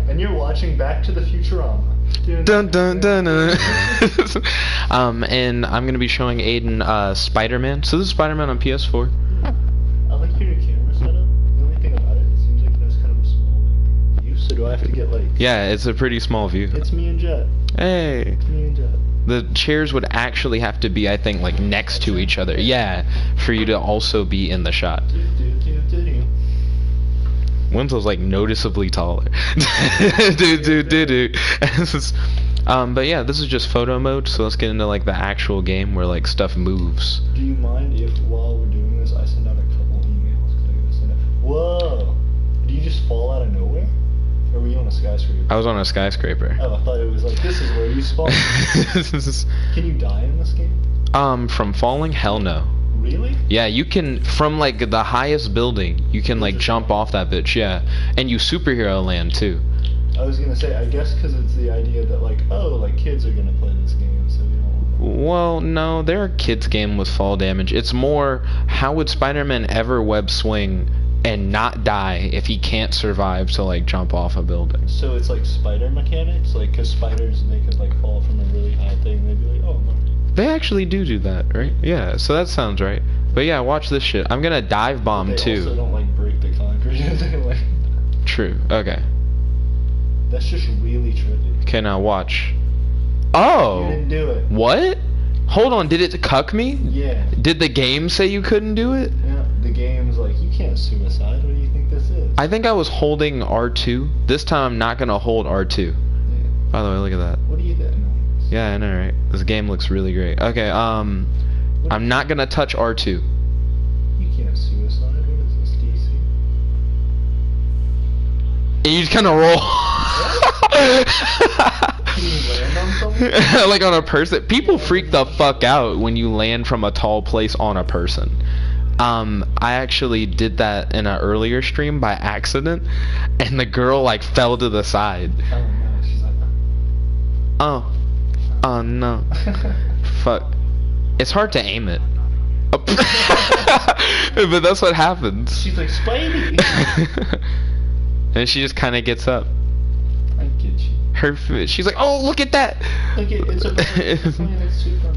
And you're watching Back to the Futurama. Dun dun dun dun. And I'm gonna be showing Aiden Spiderman. So this is Spiderman on PS4. I like your new camera setup. The only thing about it seems like there's kind of a small view. So do I have to get like? Yeah, it's a pretty small view. It's me and Jet. Hey. It's me and Jet. The chairs would actually have to be, I think, like next to each other. Yeah, for you to also be in the shot. Winslow's like noticeably taller. But yeah, this is just photo mode, so let's get into like the actual game where like stuff moves. Do you mind if while we're doing this I send out a couple emails? Cause I gotta send out. Whoa! Did you just fall out of nowhere? Or were you on a skyscraper? I was on a skyscraper. Oh, I thought it was like, this is where you spawn. Can you die in this game? From falling? Hell no. Really? Yeah, you can, from like the highest building, you can like jump off that bitch, yeah. And you superhero land too. I was gonna say, I guess because it's the idea that like, oh, like kids are gonna play this game, so we don't want to... Well, no, they're a kids game with fall damage. It's more, how would Spider-Man ever web swing and not die if he can't survive to like jump off a building? So it's like spider mechanics? Like, because spiders, they could like fall from a really high thing, they'd be like, oh, no. They actually do that, right? Yeah, so that sounds right. But yeah, watch this shit. I'm gonna dive bomb they too. They also don't like break the concrete. They like... True. Okay. That's just really tricky. Okay, now watch. Oh. You didn't do it. What? Hold on. Did it cuck me? Yeah. Did the game say you couldn't do it? Yeah. The game's like, you can't suicide. What do you think this is? I think I was holding R2. This time I'm not gonna hold R2. Yeah. By the way, look at that. What do you think? Yeah, I know, right? This game looks really great. Okay, I'm not gonna touch R2. You can't suicide. What is this, DC? And you just kind of roll. Can you land on something? Like on a person. People freak the fuck out when you land from a tall place on a person. I actually did that in an earlier stream by accident, and the girl like fell to the side. Oh no, she's like... Oh no. Fuck. It's hard to aim it. But that's what happens. She's like, Spidey! And she just kind of gets up. I get you. She's like, oh, look at that! Look, it's a it's super.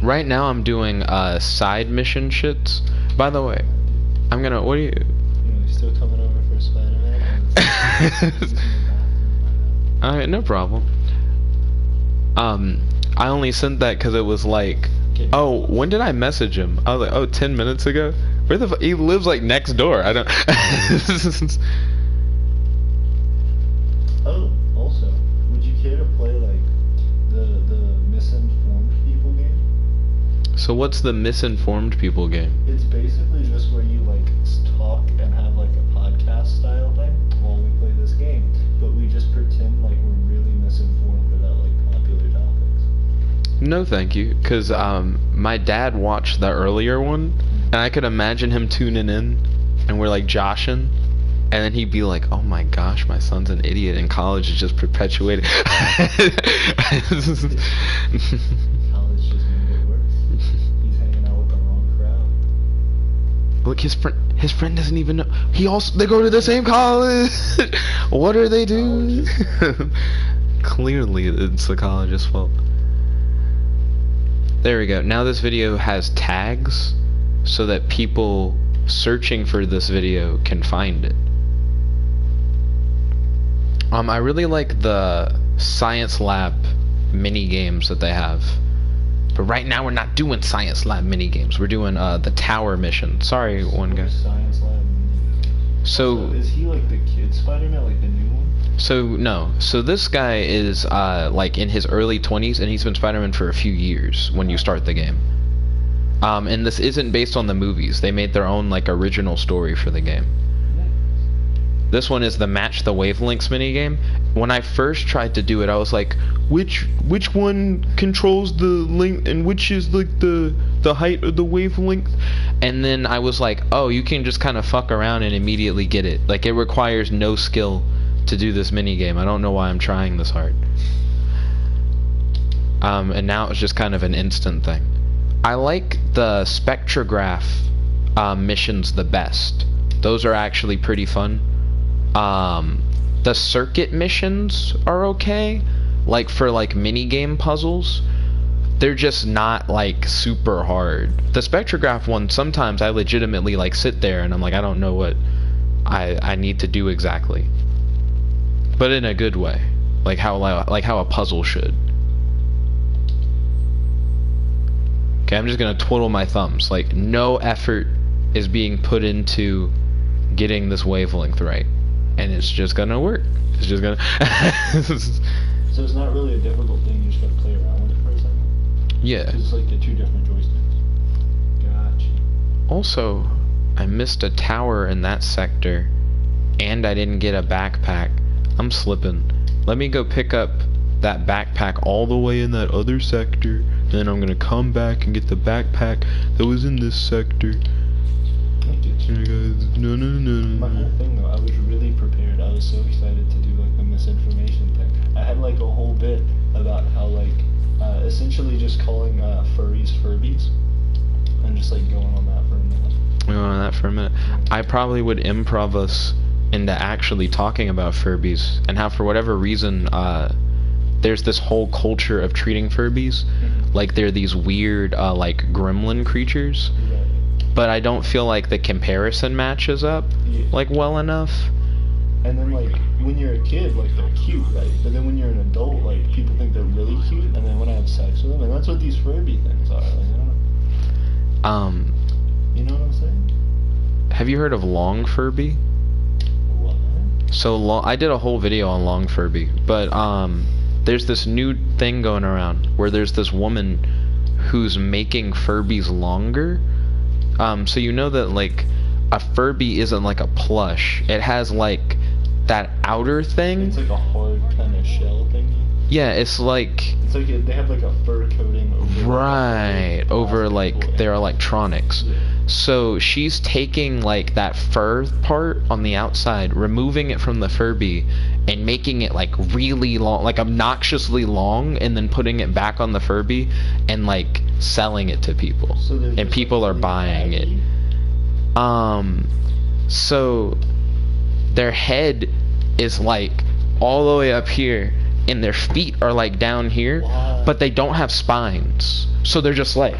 Right now I'm doing side mission shits. By the way, I'm gonna, what are you? You still coming over for Spider-Man? Alright, no problem. I only sent that because it was like, oh, when did I message him? I was like, oh, 10 minutes ago? Where the he lives like next door. I don't... Oh, also, would you care to play like the misinformed people game? So what's the misinformed people game? It's basically just where you like talk and have like a podcast style thing while we play this game, but we just pretend like we're really misinformed about like popular topics. No thank you, because my dad watched the earlier one, and I could imagine him tuning in, and we're like joshing, and then he'd be like, oh my gosh, my son's an idiot, and college is just perpetuated. College just made it worse. He's hanging out with the wrong crowd. Look, his friend doesn't even know. They go to the same college. What are they doing? Clearly, it's the college's fault. There we go. Now this video has tags so that people searching for this video can find it. I really like the science lab mini games that they have. But right now we're not doing science lab mini games. We're doing the tower mission. Sorry, one guy. Science lab mini games. So is he like the kid Spider-Man, like the new one? So no. So this guy is like in his early 20s, and he's been Spider-Man for a few years when you start the game. And this isn't based on the movies. They made their own like original story for the game. This one is the match the wavelengths minigame. When I first tried to do it, I was like, which one controls the length and which is like the height of the wavelength? And then I was like, oh, you can just kind of fuck around and immediately get it. Like, it requires no skill to do this minigame. I don't know why I'm trying this hard. And now it's just kind of an instant thing. I like the spectrograph missions the best. Those are actually pretty fun. The circuit missions are okay, like for like mini game puzzles. They're just not like super hard. The spectrograph one, sometimes I legitimately like sit there and I'm like, I don't know what I need to do exactly, but in a good way, like how a puzzle should. Okay, I'm just gonna twiddle my thumbs. Like, no effort is being put into getting this wavelength right, and it's just gonna work. It's just gonna. So it's not really a difficult thing. You just gotta play around with it for a second. Yeah. 'Cause it's like the two different joysticks. Gotcha. Also, I missed a tower in that sector, and I didn't get a backpack. I'm slipping. Let me go pick up that backpack all the way in that other sector. Then I'm gonna come back and get the backpack that was in this sector. No. My whole thing though, I was really prepared. I was so excited to do like the misinformation thing. I had like a whole bit about how like essentially just calling furries Furbies, and just like going on that for a minute. I probably would improv us into actually talking about Furbies and how for whatever reason there's this whole culture of treating Furbies like they're these weird like gremlin creatures. Right. But I don't feel like the comparison matches up like well enough. And then like when you're a kid, like they're cute, right? But then when you're an adult, like people think they're really cute, and then when I have sex with them, and that's what these Furby things are. Like, I don't know. You know what I'm saying? Have you heard of long Furby? What? So long. I did a whole video on long Furby, but there's this new thing going around where there's this woman who's making Furbies longer. So you know that like a Furby isn't like a plush. It has like that outer thing. It's like a hard kind of shell thingy. Yeah, it's like they have like a fur coating over over like their electronics. Yeah. So she's taking like that fur part on the outside, removing it from the Furby, and making it like really long, like obnoxiously long, and then putting it back on the Furby and like selling it to people. So and people are buying it. So their head is like all the way up here, and their feet are like down here, but they don't have spines. So they're just like,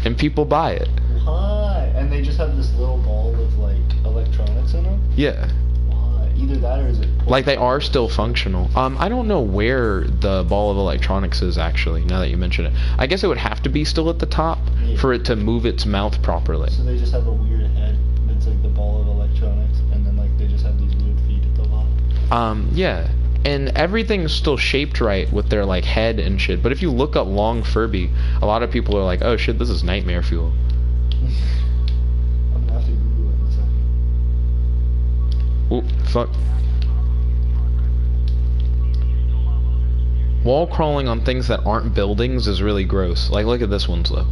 and people buy it. Why? And they just have this little ball of like electronics in them? Yeah. Why? Either that or is it like they are still functional. I don't know where the ball of electronics is actually, now that you mention it. I guess it would have to be still at the top for it to move its mouth properly. So they just have a weird head that's like the ball of electronics, and then like they just have these weird feet at the bottom. Yeah. And everything's still shaped right with their like head and shit. But if you look up long Furby, a lot of people are like, oh shit, this is nightmare fuel. I'm gonna have to Google it in a second. Ooh, fuck. Wall crawling on things that aren't buildings is really gross. Like, look at this one, though.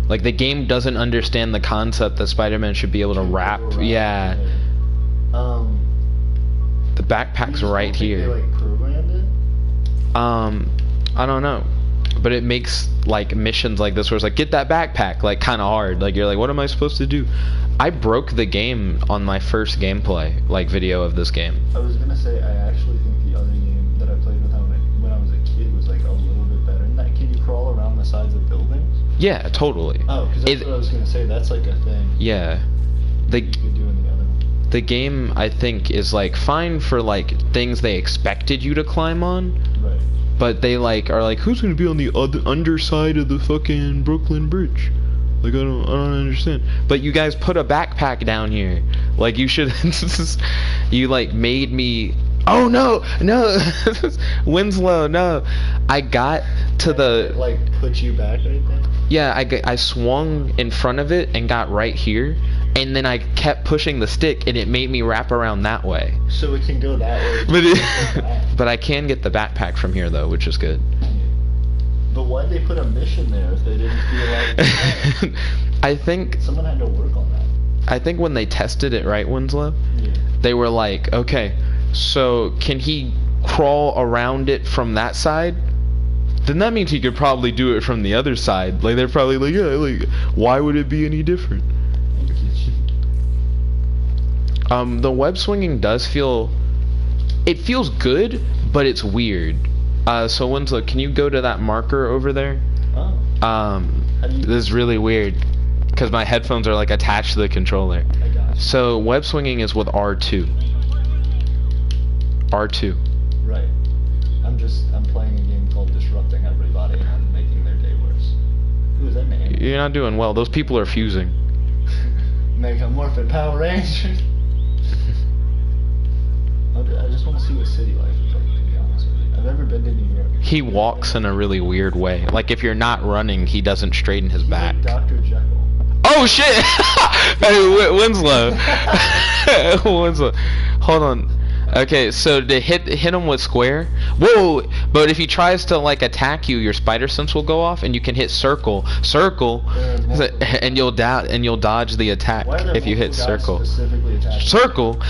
Like, the game doesn't understand the concept that Spider-Man should be able to wrap. Yeah. The backpack's right here. They, like, programmed it? I don't know. But it makes, like, missions like this where it's like, get that backpack, like, kind of hard. Like, you're like, what am I supposed to do? I broke the game on my first gameplay, like, video of this game. I was gonna say, I actually think the other game that I played with when I was a kid was, like, a little bit better than that. Can you crawl around the sides of buildings? Yeah, totally. Oh, because that's what I was gonna say. That's, like, a thing. Yeah. You could do in the other one. The game, I think, is like fine for like things they expected you to climb on, right? But they like are like, who's gonna be on the underside of the fucking Brooklyn Bridge? Like I don't understand. But you guys put a backpack down here. Like you should. You like made me. Oh no, Winslow, no. I got to the. Like put you back right there. Yeah, I swung in front of it and got right here. And then I kept pushing the stick, and it made me wrap around that way. So it can go that way. But I can get the backpack from here, though, which is good. But why'd they put a mission there if they didn't feel like it? I think... Someone had to work on that. I think when they tested it, right, Winslow? Yeah. They were like, okay, so can he crawl around it from that side? Then that means he could probably do it from the other side. Like, they're probably like, yeah, like, why would it be any different? The web swinging does feel... It feels good, but it's weird. So Winslow, can you go to that marker over there? Oh. This is really weird. Because my headphones are like attached to the controller. I got you. So web swinging is with R2. R2. Right. I'm playing a game called Disrupting Everybody and I'm making their day worse. Who is that name? You're not doing well. Those people are fusing. Mega Morphin Power Rangers. I just want to see what city life is like, to be honest with you. I've never been to New York. He walks in a really weird way. Like if you're not running, he doesn't straighten his back. Like Dr. Jekyll. Oh shit! Hey, Winslow. Winslow. Hold on. Okay, so to hit him with square. Whoa! But if he tries to like attack you, your spider sense will go off, and you can hit circle, and you'll dodge the attack if you hit circle. Circle.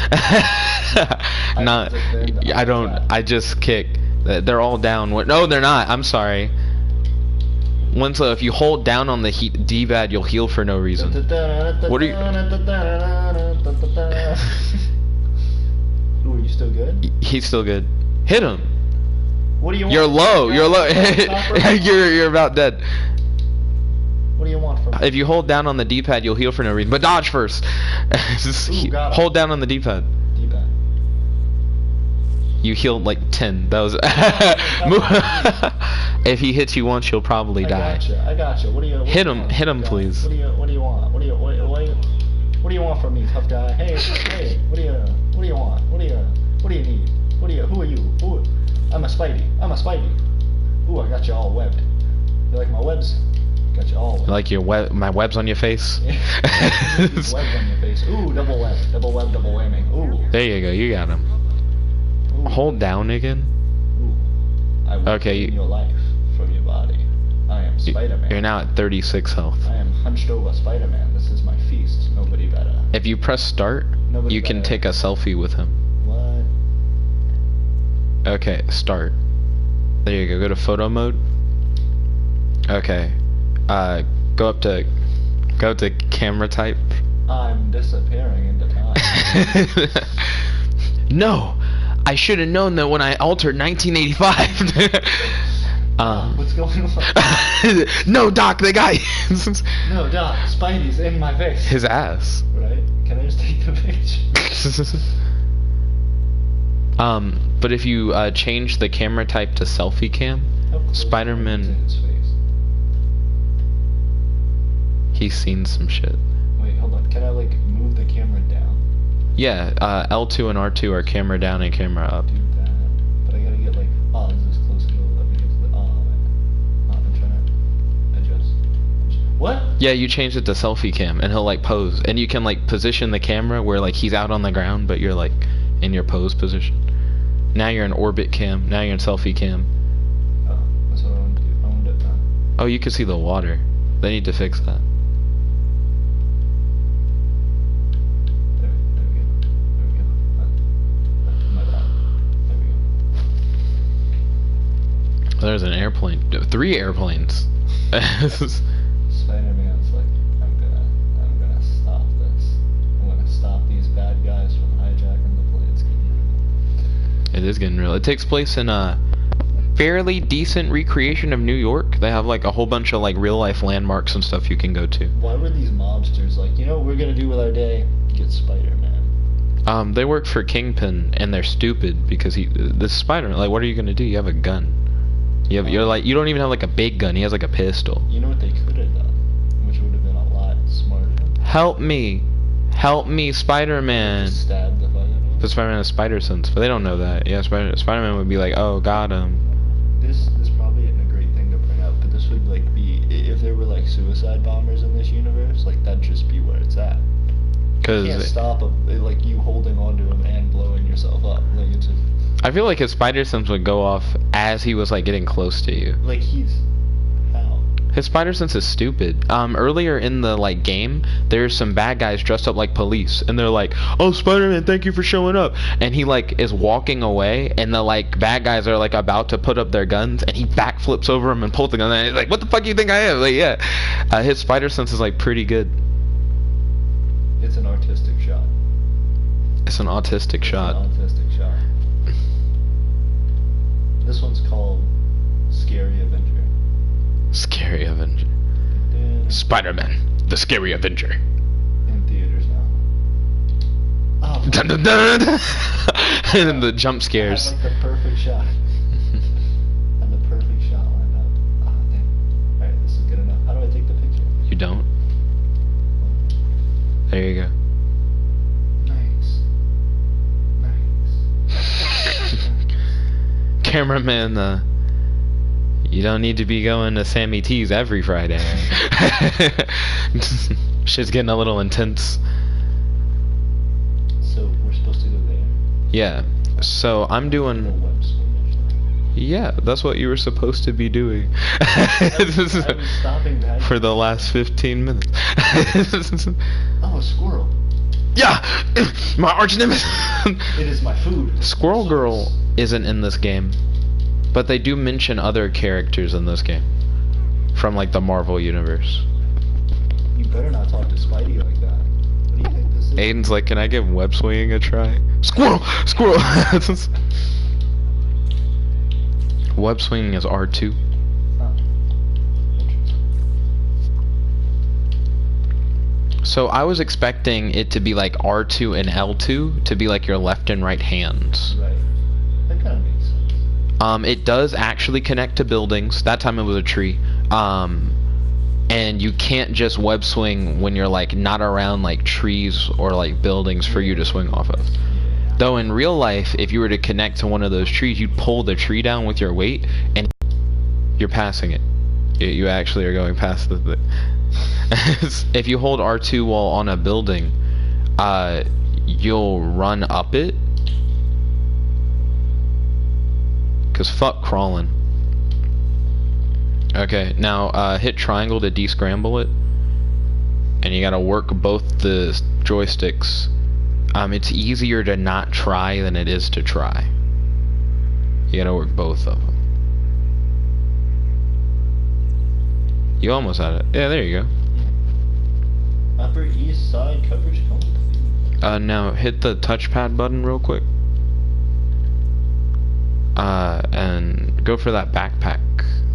Not. I don't. I just kick. They're all down. No, they're not. I'm sorry. Winslow, if you hold down on the D-pad, you'll heal for no reason. What are you? Ooh, are you still good? He's still good. Hit him. What do you want? You're low. You're low. You're about dead. What do you want from me? If you hold down on the D-pad, you'll heal for no reason. But dodge first. Ooh, hold down on the D-pad. D-pad. You healed like 10. That was. If he hits you once, you'll probably die. I gotcha. What do you? Hit him, please. What do you want? What do you want from me, tough guy? Hey, what do you want? What do you need? Who are you? I'm a Spidey. Ooh, I got you all webbed. You like my webs? Got you all webbed. Like my webs on your face? Yeah. Webs on your face. Ooh, double web, double whammy. Ooh. There you go, you got him. Ooh. Hold down again. Ooh. I will okay, your life from your body. I am Spider-Man. You're now at 36 health. I am hunched over Spider-Man. This is my feast. Nobody better. If you press start, you can take a selfie with him. What? Okay, start. There you go. Go to photo mode. Okay. Go up to camera type. I'm disappearing into time. No, I should have known that when I altered 1985. What's going on? No, Doc, the guy. No, Doc, Spidey's in my face. His ass. Right? Can I just take the picture? But if you change the camera type to selfie cam, Spiderman, he's seen some shit. Wait, hold on. Can I like move the camera down? Yeah, L2 and R2 are camera down and camera up. Do that, but I gotta get like, oh, this is closer to let me get to the, I'm trying to adjust. What? Yeah, you changed it to selfie cam, and he'll like pose, and you can like position the camera where like he's out on the ground, but you're like in your pose position. Now you're in orbit cam. Now you're in selfie cam. Oh, that's what I want to do. I want it done. Oh, you can see the water. They need to fix that. There we go. My bad. There we go. There's an airplane. 3 airplanes. Spider-Man's like, I'm gonna stop this. I'm gonna stop these bad guys from hijacking the planes. It is getting real. It takes place in a fairly decent recreation of New York. They have like a whole bunch of like real life landmarks and stuff you can go to. Why were these mobsters like, you know what we're gonna do with our day? Get Spider-Man. They work for Kingpin, and they're stupid because this Spider-Man. Like, what are you gonna do? You have a gun. You don't even have like a big gun. He has like a pistol. You know what they could have done, which would have been a lot smarter. Help me, Spider-Man. Stab the fuck out of him. But Spider-Man has spider sense, but they don't know that. Yeah, Spider-Man would be like, oh, got him. This probably isn't a great thing to bring up, but this would like be, if there were like suicide bombers in this universe, like that'd just be where it's at. You can't stop like you holding onto him and blowing yourself up. Like it's just, I feel like his spider sense would go off as he was like getting close to you. like he's how? His spider sense is stupid. Earlier in the like game, there's some bad guys dressed up like police, and they're like, "Oh, Spider-Man, thank you for showing up." And he like is walking away, and the like bad guys are like about to put up their guns, and he backflips over him and pulls the gun. And he's like, "What the fuck do you think I am?" Like, yeah, his spider sense is like pretty good. It's an artistic shot. It's an autistic shot. An autistic shot. This one's called Scary Avenger. Scary Avenger. Spiderman, the Scary Avenger. In theaters now. Oh. Dun, dun, dun, dun. And the jump scares. I had like the perfect shot. And the perfect shot lined up. Oh, damn. Alright, this is good enough. How do I take the picture? You don't? There you go. Nice. Cameraman, you don't need to be going to Sammy T's every Friday. Shit's getting a little intense. So we're supposed to go there? Yeah. So I'm The doing. web swing. Yeah, that's what you were supposed to be doing. I was stopping that. For the last 15 minutes. Oh, a squirrel. Yeah! My arch nemesis! It is my food. Squirrel Girl isn't in this game, but they do mention other characters in this game from like the Marvel universe. You better not talk to Spidey like that. What do you think this is? Aiden's like, can I give web swinging a try? Squirrel! Squirrel! Web swinging is R2. Oh. Interesting. So I was expecting it to be like R2 and L2 to be like your left and right hands. Right. That kind of makes sense. It does actually connect to buildings. That time it was a tree. And you can't just web swing when you're like not around like trees or like buildings for you to swing off of. Though in real life, if you were to connect to one of those trees, you'd pull the tree down with your weight and you're passing it. You actually are going past the thing. If you hold R2 while on a building, you'll run up it. Cause fuck crawling. Okay, now hit triangle to descramble it. And you gotta work both the joysticks. It's easier to not try than it is to try. You gotta work both of them. You almost had it. Yeah, there you go. Upper east side coverage complete. Now hit the touchpad button real quick. And go for that backpack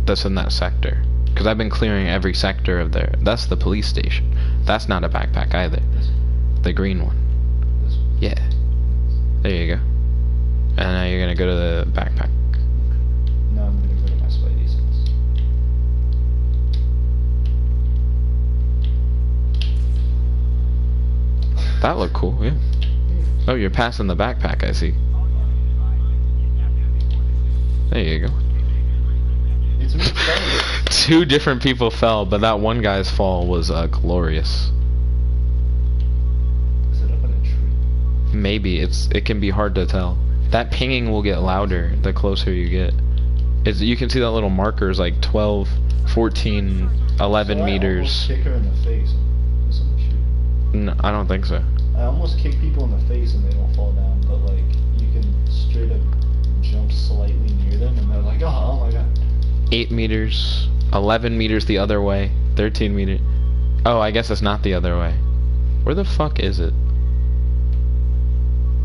that's in that sector. Because I've been clearing every sector of there. That's the police station. That's not a backpack either. This one. The green one. This one. Yeah. There you go. And now you're gonna go to the backpack. Now I'm gonna go to my Spidey sense. That looked cool, yeah. Oh, you're passing the backpack, I see. There you go. It's really exciting. Two different people fell, but that one guy's fall was glorious. Is it up in a tree? Maybe it can be hard to tell. That pinging will get louder the closer you get. You can see that little markers like 12, 14, 11 So meters. I almost kick her in the face. With some shoot. No, I don't think so. I almost kick people in the face and they don't fall down, but like you can straight up jump slightly near them and they're like, oh my god. 8 meters, 11 meters the other way, 13 meters. Oh, I guess it's not the other way. Where the fuck is it?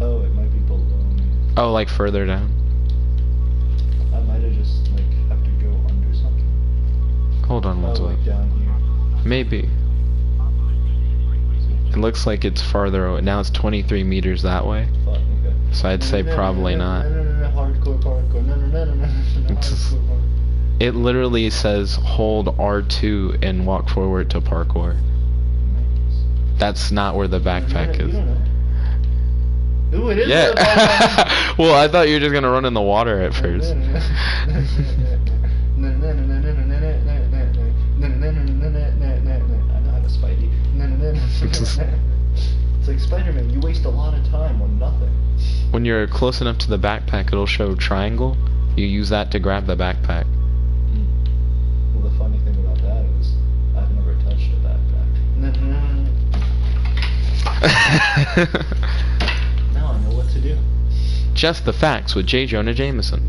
Oh, it might be below me. Oh, like further down. I might have just like have to go under something. Hold on, what's Oh, like up? down here. Maybe. It looks like it's farther away. Now it's 23 meters that way. Fuck, okay. So I'd say probably not. No, hardcore parkour. No, It's- hardcore parkour. It literally says hold R2 and walk forward to parkour. Nice. That's not where the backpack You is. don't know. Ooh, it is. Yeah. the backpack. Well, I thought you were just gonna run in the water at first. I know how to Spidey. It's like Spiderman, you waste a lot of time on nothing. When you're close enough to the backpack, it'll show triangle. You use that to grab the backpack. Well, the funny thing about that is, I've never touched a backpack. Now I know what to do. Just the facts with J. Jonah Jameson.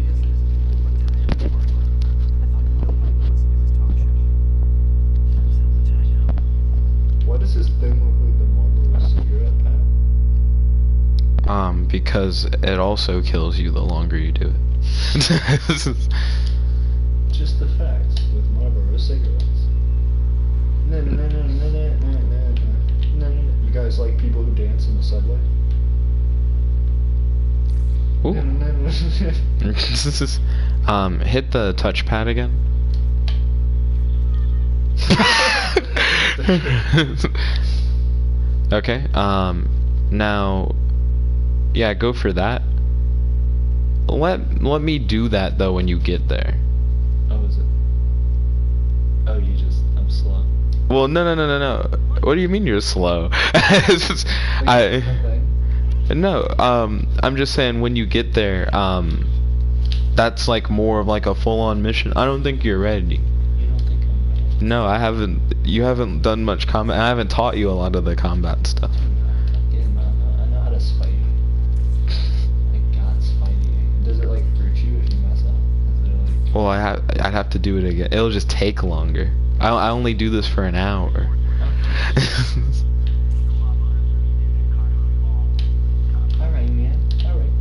What is this thing with the Marlboro cigarette pack? Because it also kills you the longer you do it. Just the facts with Marlboro cigarettes. You guys like people who dance in the subway? Ooh. Hit the touchpad again. Okay. Now, yeah, go for that. Let me do that though when you get there. Oh, is it? Oh, I'm slow. Well, no. What do you mean you're slow? No, I'm just saying when you get there, that's like more of like a full-on mission. I don't think you're ready. You don't think I'm ready? No, I haven't. You haven't done much combat. I haven't taught you a lot of the combat stuff. I know how to spite. I got spiting. Does it like hurt you if you mess up? Is it like... Well, I'd have to do it again. It'll just take longer. I only do this for an hour. Alright, man. Alright.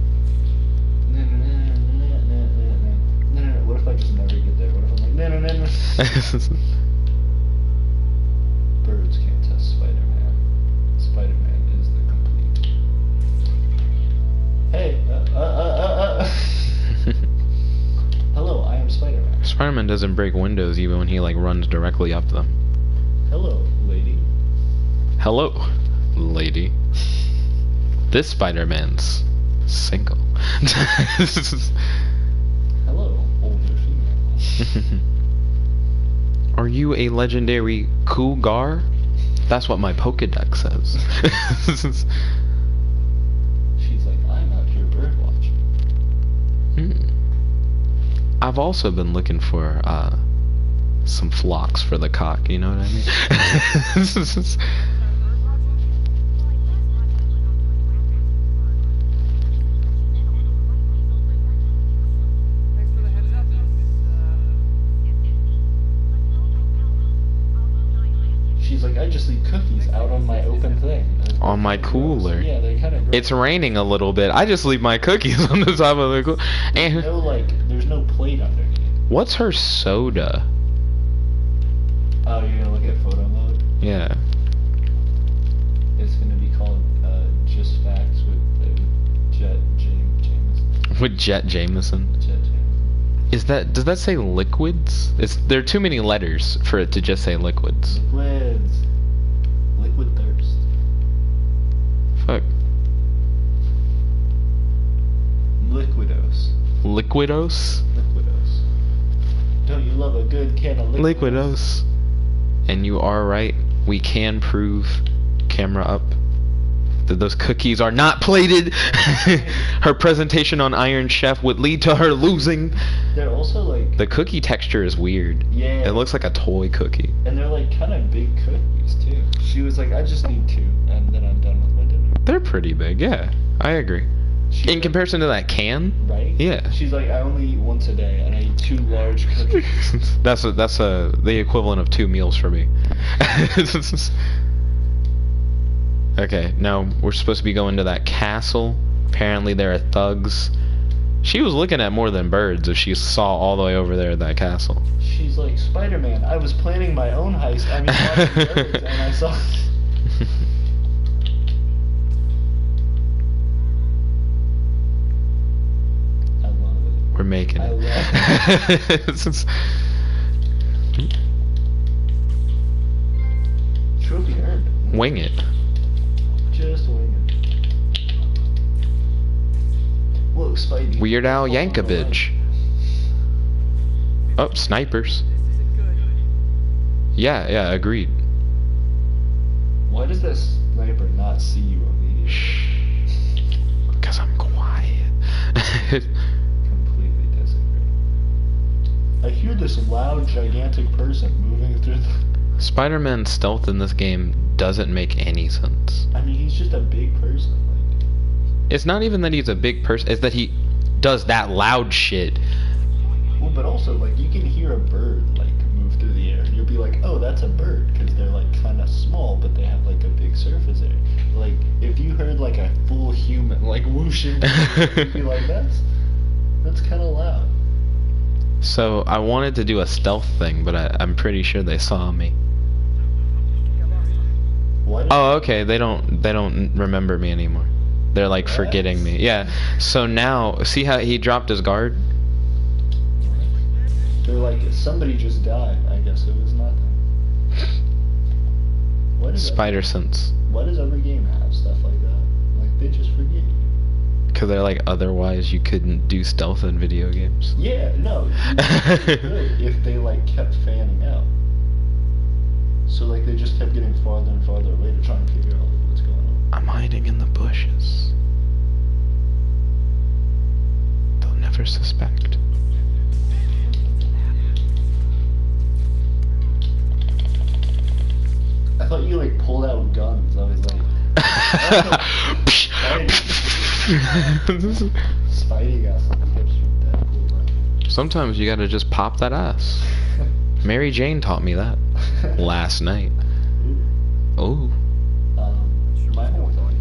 No. What if I just never get there? What if I'm like, no. Birds can't test Spider-Man. Spider-Man is the complete. Hey, hello, I am Spider-Man. Spider-Man doesn't break windows even when he like runs directly up them. Hello, lady. Hello, lady. This Spider-Man's single. Hello, older female. Are you a legendary cougar? That's what my Pokedex says. She's like, I'm out here bird watching. I've also been looking for some flocks for the cock, you know what I mean? She's like, I just leave cookies out on my open thing. On my cooler. Yeah, they kind of. It's raining a little bit. I just leave my cookies on the top of the cooler. There's no plate underneath. What's her soda? Oh, you're gonna look at photo mode? Yeah. It's gonna be called Just Facts with Jet Jameson. With Jet Jameson. Jet Jameson. Does that say liquids? There are too many letters for it to just say liquids. Liquids. Liquid thirst. Fuck. Liquidos. Liquidos? Liquidos. Don't you love a good can of Liquidos? Liquidos. And you are right. We can prove, camera up, that those cookies are not plated. Her presentation on Iron Chef would lead to her losing. They're also like... The cookie texture is weird. Yeah. It looks like a toy cookie. And they're like kind of big cookies too. She was like, I just need 2 and then I'm done with my dinner. They're pretty big, yeah. I agree. In comparison to that can? Right? Yeah. She's like, I only eat once a day and I eat 2 large cookies. that's the equivalent of 2 meals for me. Okay, now we're supposed to be going to that castle. Apparently there are thugs. She was looking at more than birds if she saw all the way over there at that castle. She's like, Spider-Man, I was planning my own heist. I mean, watching birds, and I saw... I love it. We're making I it. love it. Trophy earned. Wing it. Just wing it. Look, Spidey. Weird Al Yankovic. Oh, snipers. Yeah, agreed. Why does that sniper not see you immediately? Shh. Because I'm quiet. Completely disagree. I hear this loud, gigantic person moving through the... Spider-Man's stealth in this game doesn't make any sense. I mean, he's just a big person. Like... It's not even that he's a big person, it's that he does that loud shit. Well, but also, like, you can hear a bird, like, move through the air. You'll be like, oh, that's a bird, because they're, like, kind of small, but they have, like, a big surface area. like if you heard like a full human like whooshing, you'd be like, that's kind of loud. So I wanted to do a stealth thing, but I'm pretty sure they saw me. What? Oh, okay. They don't remember me anymore. They're like forgetting me. Yeah. So now, see how he dropped his guard? They're like, somebody just died. I guess it was not them. Spider sense. Why does every game have stuff like that? Like they just forget you. Because they're like, otherwise you couldn't do stealth in video games. Yeah, no. You could if they like kept fanning out. So like they just kept getting farther and farther away to try and figure out like, what's going on. I'm hiding in the bushes. They'll never suspect. I thought you like pulled out guns. I was like, Spidey got some tips from Deadpool. Sometimes you gotta just pop that ass. Mary Jane taught me that last night. Oh. My whole thing.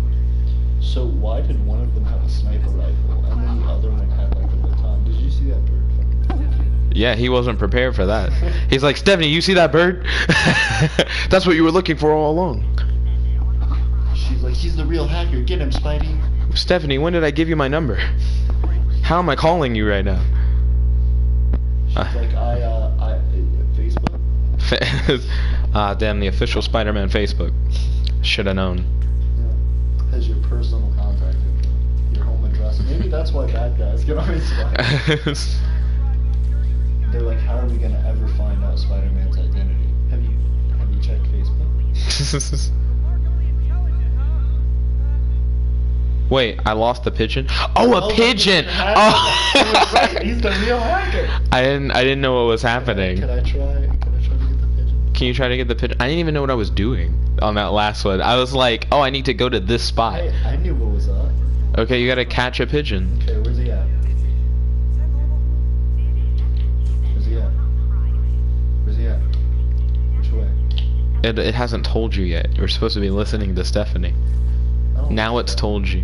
So why did one of them have a sniper rifle and then the other one had like a baton? Did you see that bird? Yeah, he wasn't prepared for that. He's like, Stephanie, you see that bird? That's what you were looking for all along. She's like, he's the real hacker. Get him, Spidey. Stephanie, when did I give you my number? How am I calling you right now? She's like, Facebook? Damn, the official Spider-Man Facebook. Should have known. Yeah. Has your personal contact info, your home address. Maybe that's why bad guys get on his Spider. They're like, how are we gonna ever find out Spider-Man's identity? Have you checked Facebook? Wait, I lost the pigeon. Oh, a pigeon! Oh, right. He's the real hacker. I didn't know what was happening. Can I try to get the pigeon? Can you try to get the pigeon? I didn't even know what I was doing on that last one. I was like, oh, I need to go to this spot. I knew what was up. Okay, you gotta catch a pigeon. Okay, where's he at? Where's he at? Where's he at? Which way? It hasn't told you yet. We're supposed to be listening to Stephanie. Oh, Now it's told you.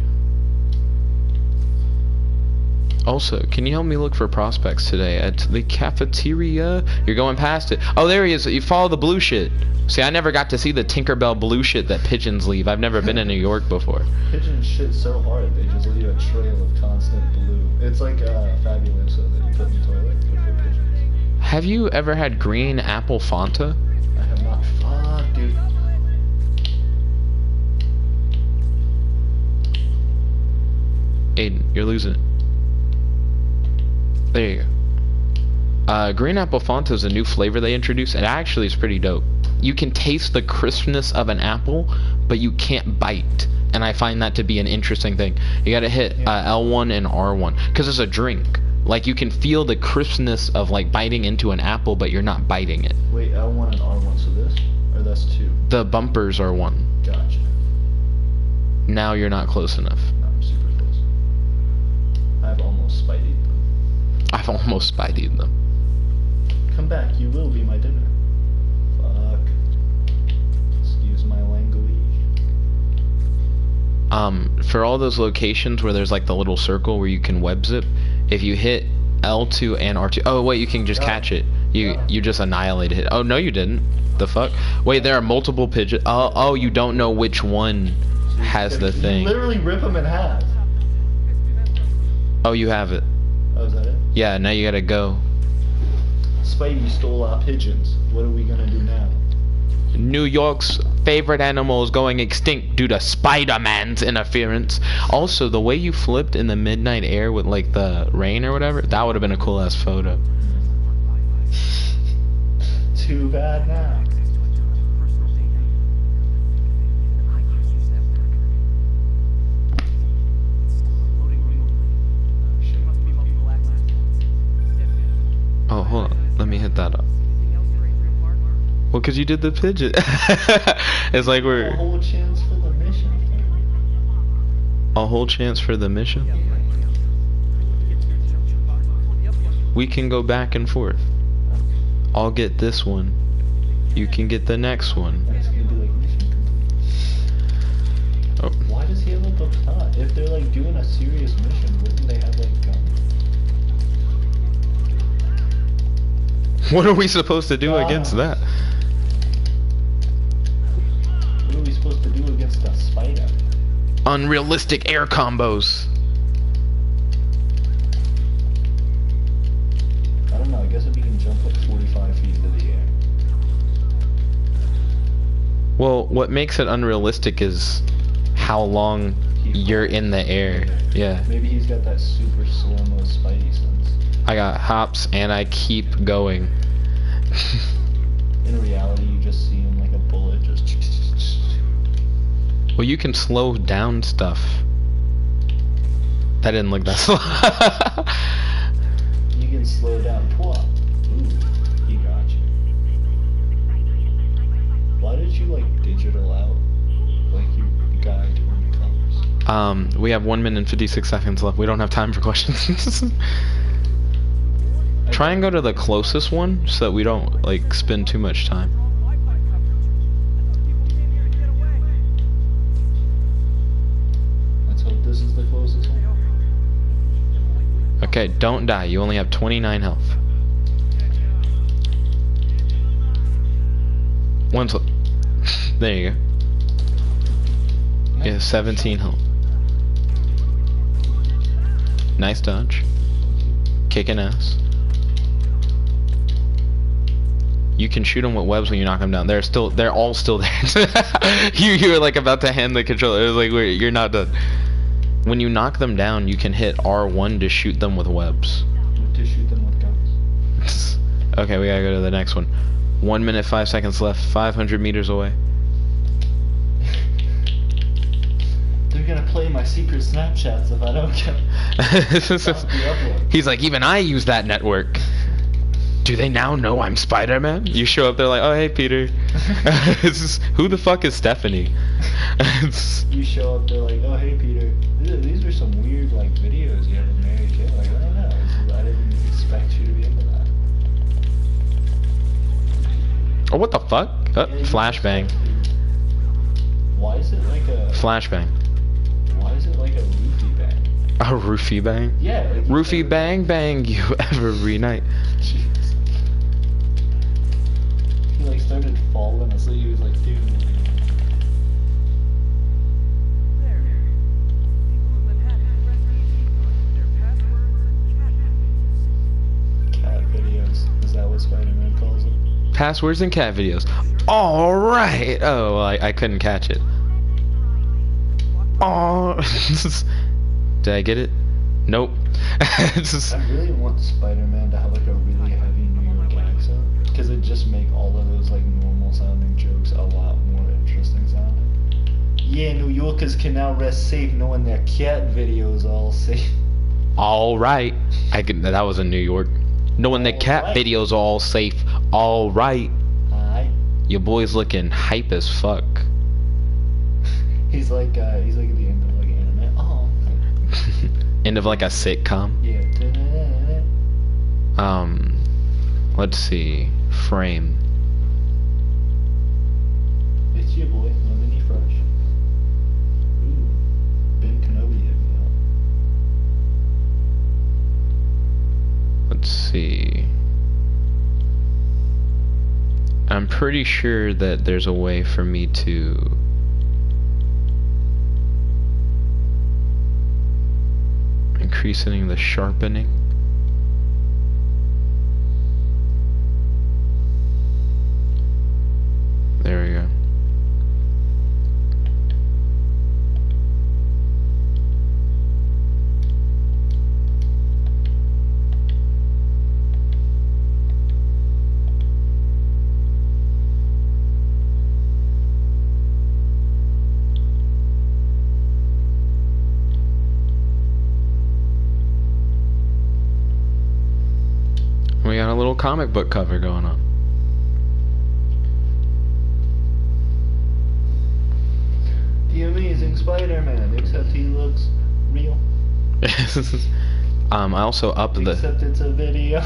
Also, can you help me look for prospects today at the cafeteria? You're going past it. Oh, there he is. You follow the blue shit. See, I never got to see the Tinkerbell blue shit that pigeons leave. I've never been in New York before. Pigeons shit so hard, they just leave a trail of constant blue. It's like Fabuloso that you put in the toilet, but for pigeons. Have you ever had green apple Fanta? I have not. Fuck, dude. Aiden, you're losing it. There you go. Green apple Fanta is a new flavor they introduced, and actually it's pretty dope. You can taste the crispness of an apple, but you can't bite, and I find that to be an interesting thing. You gotta hit L1 and R1, because it's a drink. Like, you can feel the crispness of, like, biting into an apple, but you're not biting it. Wait, L1 and R1, so this? Or that's 2? The bumpers are 1. Gotcha. Now you're not close enough. No, I'm super close. I've almost Spidey'd them. I've almost Spidey'd them. Come back, you will be my dinner. Fuck. Excuse my language. For all those locations where there's like the little circle where you can web zip, if you hit L2 and R2, oh wait, you can just catch it. You just annihilated it. Oh no, you didn't. The fuck? Wait, there are multiple pigeons. Oh, you don't know which one has the thing. You literally rip them in half. Oh, you have it. Oh, is that it? Yeah, now you gotta go. Spidey stole our pigeons. What are we gonna do now? New York's favorite animal is going extinct due to Spider-Man's interference. Also, the way you flipped in the midnight air with like the rain or whatever, that would have been a cool ass photo. Too bad now. Oh, hold on. Let me hit that up. Well, because you did the pigeon. It's like we're... A whole chance for the mission. A whole chance for the mission? We can go back and forth. I'll get this one. You can get the next one. That's gonna be like mission complete. Oh, if they're like doing a serious mission, wouldn't they have like guns? What are we supposed to do against that? What are we supposed to do against a spider? Unrealistic air combos. I don't know, I guess if you can jump like 45 feet into the air. Well, what makes it unrealistic is how long you're in the air. Yeah. Maybe he's got that super slow-mo spidey sense. I got hops and I keep going. In reality, you just see him like a bullet just... Well, you can slow down stuff. That didn't look that slow. You can slow down. Ooh, he got you. Why did you like digital out like your guide when it comes? We have 1 minute and 56 seconds left. We don't have time for questions. Try and go to the closest one so that we don't like spend too much time. Let's hope this is the closest one. Okay, don't die. You only have 29 health. One's there you go. Yeah, 17 health. Nice dodge. Kicking ass. You can shoot them with webs when you knock them down. They're all still there. you were like about to hand the controller. It was like, wait, you're not done. When you knock them down, you can hit R1 to shoot them with webs. To shoot them with guns. Okay, we gotta go to the next one. 1 minute, 5 seconds left. 500 meters away. They're gonna play my secret Snapchats if I don't get. He's like, even I use that network. Do they now know I'm Spider-Man? You show up there like, oh hey Peter. Who the fuck is Stephanie? You show up there like, oh hey Peter. These are some weird like videos you have of Mary Jane. Like I don't know. I didn't expect you to be into that. Oh what the fuck? Oh, Yeah, flashbang. Why is it like a Flashbang. Why is it like a roofie bang? A roofie bang? Yeah. Like Roofie bang bang you every night. Jeez. He like started falling asleep. He was like, dude. Cat videos. Is that what Spider-Man calls them? Passwords and cat videos. Alright. Oh, well, I couldn't catch it. Oh. Did I get it? Nope. I really want Spider-Man to have like a really heavy New York accent, because it just make all of those like normal sounding jokes a lot more interesting sounding. Yeah, New Yorkers can now rest safe knowing their cat videos all safe. Alright. That was in New York. Knowing the cat Alright. videos all safe. Alright. Alright. Your boy's looking hype as fuck. He's like at the end of like anime. Oh. End of like a sitcom. Yeah. Let's see. Frame. It's your boy, Lemony Fresh. Ooh, Ben Kenobi hit me up. Let's see. I'm pretty sure that there's a way for me to increasing the sharpening. There we go. We got a little comic book cover going on. The Amazing Spider-Man, except he looks real. I also upped Except it's a video.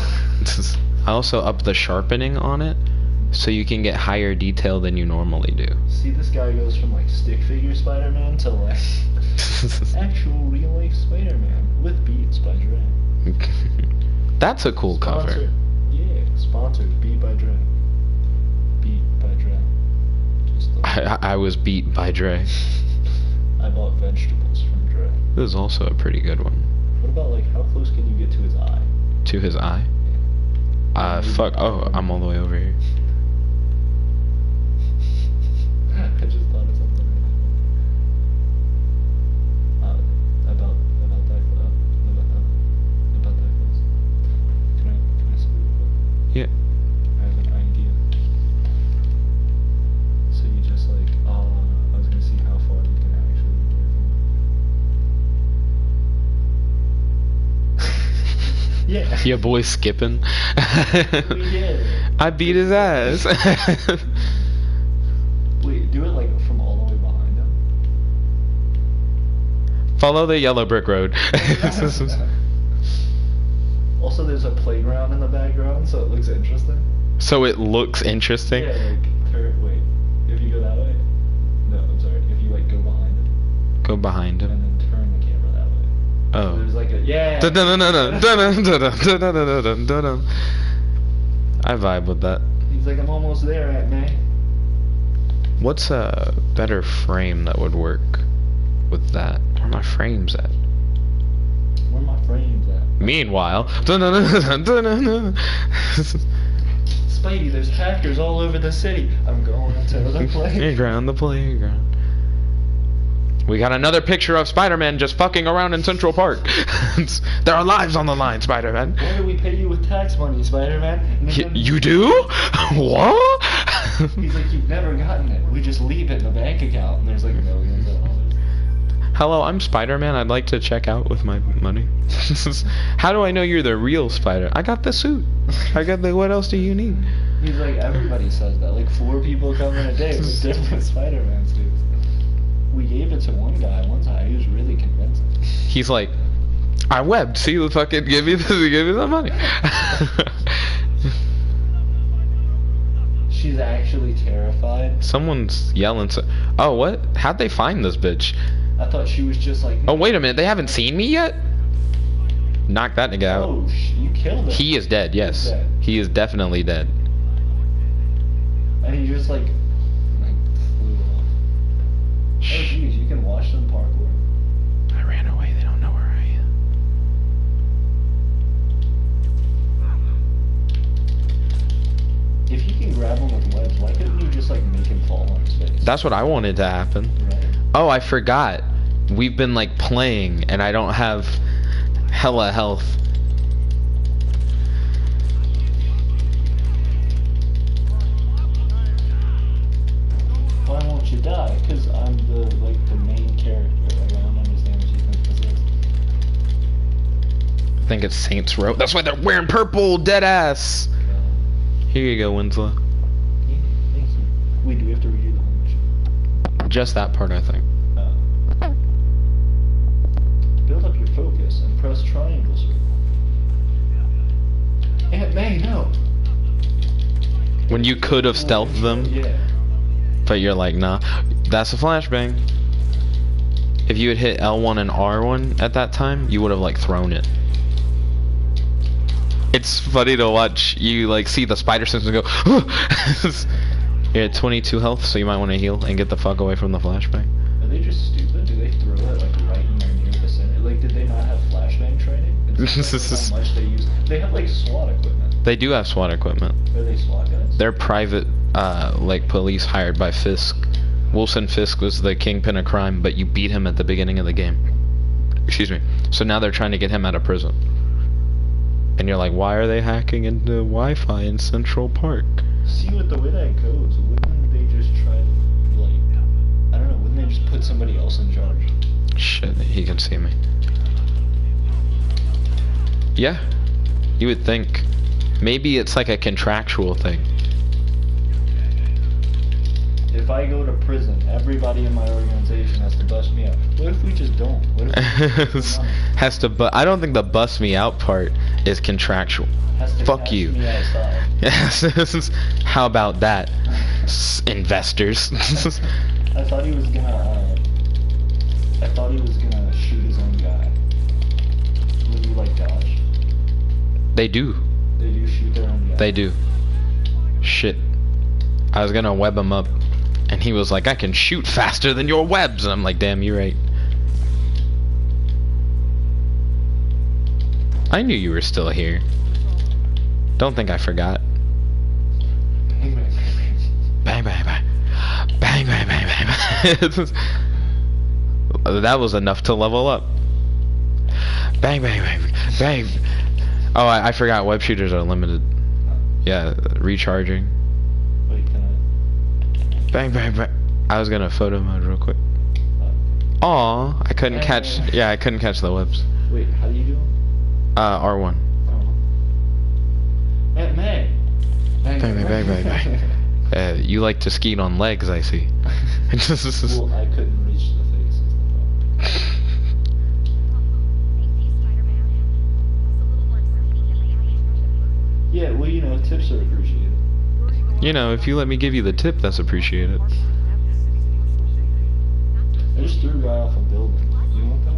I also upped the sharpening on it, so you can get higher detail than you normally do. See, this guy goes from like stick figure Spider-Man to like Actual real life Spider-Man with beats by Dre. That's a cool cover. Sponsored. Yeah, sponsored. Beat by Dre. Beat by Dre. Just I was beat by Dre. I bought vegetables from Dre. This is also a pretty good one. What about like how close can you get to his eye? To his eye? Fuck. Oh, I'm all the way over here. I just thought of something. About that close. Can I see real quick? Yeah. I have an idea. So you just like, I was gonna see how far you can actually move from. Yeah. Your boy skipping. We did it. I beat his ass. Wait, do it like from all the way behind him. Follow the yellow brick road. Also, there's a playground in the background, so it looks interesting. So it looks interesting. Yeah, like wait. If you go that way, no, I'm sorry. If you like go behind him Go behind and him. then turn the camera that way. So Oh. there's like a I vibe with that. He's like, I'm almost there, Aunt May. What's a better frame that would work with that? Where are my frames at? Where my frames at? Meanwhile, Spidey, there's hackers all over the city. I'm going to the playground. the playground. We got another picture of Spider-Man just fucking around in Central Park. There are lives on the line, Spider-Man. Why do we pay you with tax money, Spider-Man? And then You do? What? he's like, you've never gotten it. We just leave it in the bank account, and there's like millions of dollars. Hello, I'm Spider-Man. I'd like to check out with my money. How do I know you're the real Spider? I got the suit. I got the. What else do you need? He's like, everybody says that. Like 4 people come in a day with different Spider-Man suits. We gave it to one guy one time. He was really convincing. He's like, I webbed. See the fucking give me the money. She's actually terrified. Someone's yelling. Oh, what? How'd they find this bitch? I thought she was just like. Oh, wait a minute. They haven't seen me yet? Knock that nigga out. Oh, you killed him. He is dead, yes. He's dead. He is definitely dead. And he just like flew off. Oh jeez, you can watch them parkour. I ran away. They don't know where I am. If you can grab him with webs, why couldn't you just like make him fall on his face? That's what I wanted to happen. Right. Oh, I forgot. We've been like playing and I don't have hella health. Why won't you die? Because I'm the main character. Like, I don't understand what you think this is. I think it's Saints Row. That's why they're wearing purple, dead ass. Here you go, Winslow. Yeah, thank you. Wait, do we have to redo the whole mission? Just that part, I think. Build up your focus and press triangle circle. Aunt May, no. When you could have stealthed them, Yeah. but you're like, nah. That's a flashbang. If you had hit L1 and R1 at that time, you would have like thrown it. It's funny to watch you like see the spider sense and go. You're at 22 health, so you might want to heal and get the fuck away from the flashbang. Are they just stupid? Do they throw it like right in their near vicinity? Like, did they not have flashbang training? It's just, like, how much they use. They have like SWAT equipment. They do have SWAT equipment. Are they SWAT guys? They're private, like police hired by Fisk. Wilson Fisk was the kingpin of crime, but you beat him at the beginning of the game. Excuse me. So now they're trying to get him out of prison. And you're like, why are they hacking into Wi-Fi in Central Park? See, with the way that goes, wouldn't they just try to, like, I don't know, wouldn't they just put somebody else in charge? Shit, he can see me. Yeah, you would think. Maybe it's like a contractual thing. If I go to prison, everybody in my organization has to bust me out. What if we just don't? What if we just Has to, but I don't think the bust me out part is contractual. has to Fuck cash you. me outside? Yes. How about that, investors? I thought he was gonna I thought he was gonna shoot his own guy. Would you like dodge? They do. They do shoot their own guy. They do. Shit. I was gonna web him up, and he was like, I can shoot faster than your webs. And I'm like, damn, you're right. I knew you were still here. Don't think I forgot. Bang, bang, bang, Bang, bang, bang. Bang, bang, bang, bang, bang. That was enough to level up. Bang, bang, bang, bang. Oh, I forgot web shooters are limited. Yeah, recharging. Wait, can Bang, bang, bang. I was gonna photo mode real quick. I? Aw, I couldn't catch. Yeah, I couldn't catch the webs. Wait, how do you do them? R1. Oh. Hey, May. Bang, bang, bang, bang, bang. You like to skeet on legs, I see. Well, I couldn't reach the face. Is the problem. Yeah, well, you know, tips are appreciated. You know, if you let me give you the tip, that's appreciated. I just threw a guy off a building. You want that?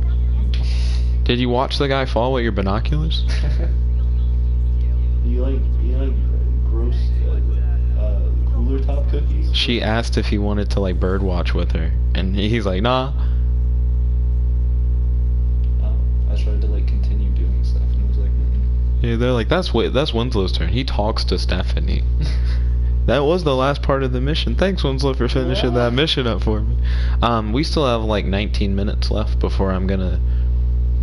Did you watch the guy fall with your binoculars? you like gross cooler top cookies? She asked if he wanted to like bird watch with her, and he's like, nah. I tried to like continue doing stuff, and it was like, Yeah, they're like, that's Winslow's turn. He talks to Stephanie. That was the last part of the mission. Thanks, Winslow, for finishing that mission up for me. We still have like 19 minutes left before I'm gonna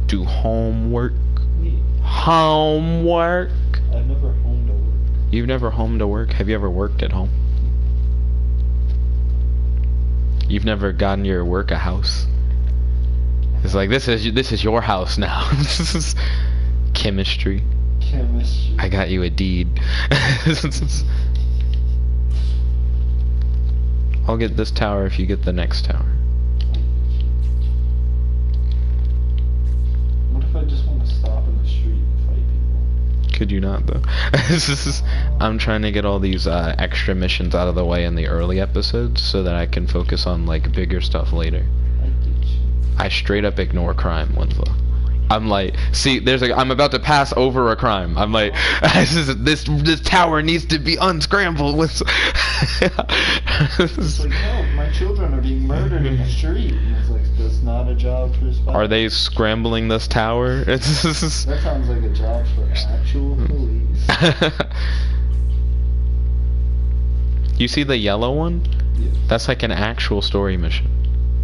do homework. Homework. I've never homed to work. You've never homed to work? Have you ever worked at home? You've never gotten your work a house? It's like, this is your house now. This is chemistry. Chemistry. I got you a deed. I'll get this tower if you get the next tower. What if I just want to stop in the street and fight people? Could you not, though? I'm trying to get all these extra missions out of the way in the early episodes so that I can focus on like bigger stuff later. I get you. I straight up ignore crime, Winslow. I'm like, see, I'm about to pass over a crime. I'm like, this tower needs to be unscrambled with. It's like, help, my children are being murdered in the street. And it's like, that's not a job for Spider-Man. Are they scrambling this tower? That sounds like a job for actual police. You see the yellow one? Yeah. That's like an actual story mission.